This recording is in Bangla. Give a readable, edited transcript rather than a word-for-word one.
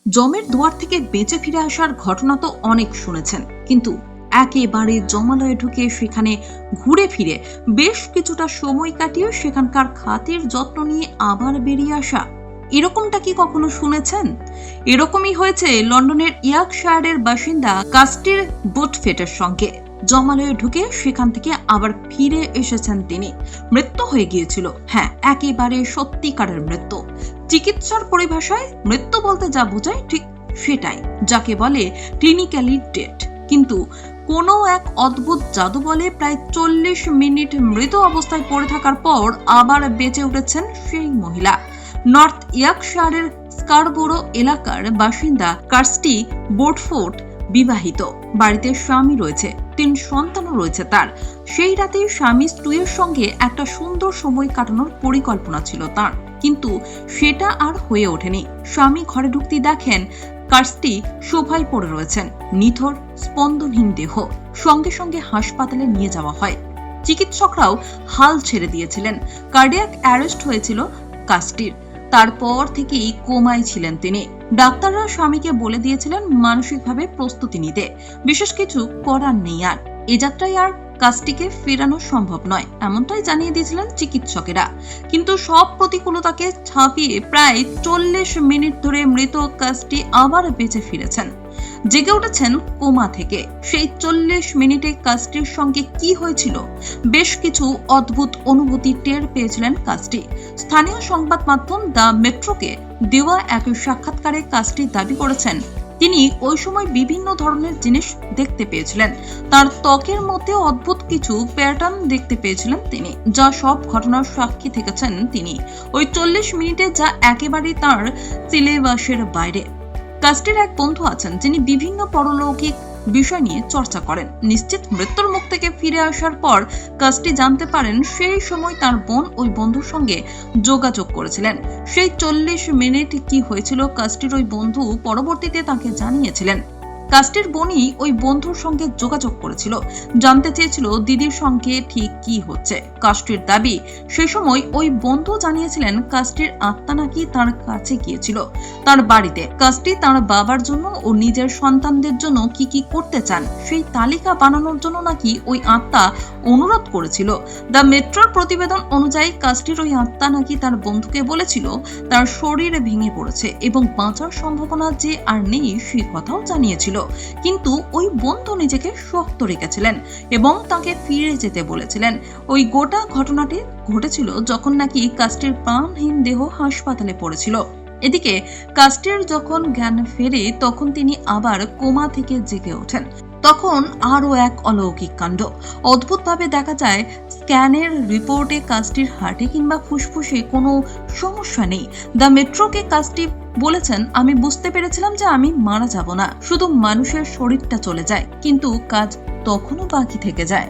জমের দুয়ার থেকে বেঁচে ফিরে আসার ঘটনা তো অনেক শুনেছেন, কিন্তু একেবারে জমালয়ে ঢুকে সেখানে ঘুরে ফিরে বেশ কিছুটা সময় কাটিয়ে সেখানকার খাতির যত্ন নিয়ে আবার বেরিয়ে আসা, এরকমটা কি কখনো শুনেছেন? এরকমই হয়েছে লন্ডনের ইয়র্কশায়ারের বাসিন্দা কাস্টির বুটফেটের সঙ্গে। জমালয়ে ঢুকে সেখান থেকে আবার ফিরে এসেছেন তিনি। মৃত্যু হয়ে গিয়েছিল, হ্যাঁ, একেবারে সত্যিকারের মৃত্যু। চিকিৎসার পরিভাষায় মৃত্যু বলতে যা বোঝায় ঠিক সেটাই, যাকে বলে ক্লিনিক্যালি ডেড। কিন্তু কোনো এক অদ্ভুত জাদু বলে প্রায় 40 মিনিট মৃত অবস্থায় পড়ে থাকার পর আবার বেঁচে উঠেছেন সেই মহিলা। নর্থ ইয়র্কশায়ারের স্কারবোরো এলাকার বাসিন্দা কার্স্টি বোটফোর্ড বিবাহিত, বাড়িতে স্বামী রয়েছে, 3 সন্তানও রয়েছে তার। সেই রাতে স্বামী স্ত্রীর সঙ্গে একটা সুন্দর সময় কাটানোর পরিকল্পনা ছিল তার, কিন্তু সেটা আর হয়ে ওঠেনি। স্বামী ঘরে ঢুকতেই দেখেন কার্স্টি সোফায় পড়ে রয়েছেন, নিথর স্পন্দনহীন দেহ। সঙ্গে সঙ্গে হাসপাতালে নিয়ে যাওয়া হয়। চিকিৎসকরাও হাল ছেড়ে দিয়েছিলেন। কার্ডিয়াক অ্যারেস্ট হয়েছিল কার্স্টির। তারপর থেকেই কোমায় ছিলেন তিনি। ডাক্তাররা স্বামীকে বলে দিয়েছিলেন মানসিকভাবে প্রস্তুতি নিতে, বিশেষ কিছু করার নেই আর। এ যাত্রায় আর কার্স্টিকে ফেরানো সম্ভব নয়, এমনটাই জানিয়ে দিয়েছিলেন চিকিৎসকেরা। কিন্তু সব প্রতিকূলতাকে ছাপিয়ে প্রায় 40 মিনিট ধরে মৃত কার্স্টি আবার বেঁচে ফিরেছেন, জেগে উঠেছেন কোমা থেকে। সেই 40 মিনিটে কার্স্টির সঙ্গে কি হয়েছিল? বেশ কিছু অদ্ভুত অনুভূতি টের পেয়েছিলেন কার্স্টি। স্থানীয় সংবাদ মাধ্যম দ্য মেট্রোকে দেওয়া এক সাক্ষাৎকারে কার্স্টি দাবি করেছেন তিনি ওই সময় বিভিন্ন ধরনের জিনিস দেখতে পেয়েছিলেন। তার ত্বকের মধ্যে অদ্ভুত কিছু প্যাটার্ন দেখতে পেয়েছিলেন তিনি, যা সব ঘটনার সাক্ষী থেকেছেন তিনি ওই 40 মিনিটে, যা একেবারেই তার সিলেবাসের বাইরে। কার্স্টির এক বন্ধু আছেন যিনি বিভিন্ন পরলৌকিক বিষয় নিয়ে চর্চা করেন। নিশ্চিত মৃত্যুর মুখ থেকে ফিরে আসার পর কার্স্টি জানতে পারেন সেই সময় তার বোন ওই বন্ধুর সঙ্গে যোগাযোগ করেছিলেন। সেই 40 মিনিট কি হয়েছিল কার্স্টির ওই বন্ধু পরবর্তীতে তাকে জানিয়েছিলেন। কার্স্টির বোনই ওই বন্ধুর সঙ্গে যোগাযোগ করেছিল, জানতে চেয়েছিল দিদির সঙ্গে ঠিক কি হচ্ছে। কার্স্টির দাবি সেই সময় ওই বন্ধু জানিয়েছিলেন কার্স্টির আত্মা নাকি তার কাছে গিয়েছিল তার বাড়িতে। কার্স্টি তার বাবার জন্য ও নিজের সন্তানদের জন্য কি কি করতে চান সেই তালিকা বানানোর জন্য নাকি ওই আত্মা অনুরোধ করেছিল। দ্য মেট্রোর প্রতিবেদন অনুযায়ী কার্স্টির ওই আত্মা নাকি তার বন্ধুকে বলেছিল তার শরীর ভেঙে পড়েছে এবং বাঁচার সম্ভাবনা যে আর নেই সেই কথাও জানিয়েছিল। কিন্তু ওই বন্ধু নিজেকে শক্ত রেখেছিলেন এবং তাকে ফিরে যেতে বলেছিলেন। ওই গোটা ঘটনাটি ঘটেছিল যখন নাকি কার্স্টির প্রাণহীন দেহ হাসপাতালে পড়েছিল। এদিকে কার্স্টির যখন জ্ঞান ফেরে তখন তিনি আবার কোমা থেকে জেগে ওঠেন। তখন আরো এক অলৌকিক কাণ্ড। অদ্ভুতভাবে দেখা যায় স্ক্যানের রিপোর্টে কার্স্টির হার্টে কিংবা ফুসফুসে কোনো সমস্যা নেই। দ্য মেট্রোকে কার্স্টি বলেছেন, আমি বুঝতে পেরেছিলাম যে আমি মারা যাব না, শুধু মানুষের শরীরটা চলে যায়, কিন্তু কাজ তখনও বাকি থেকে যায়।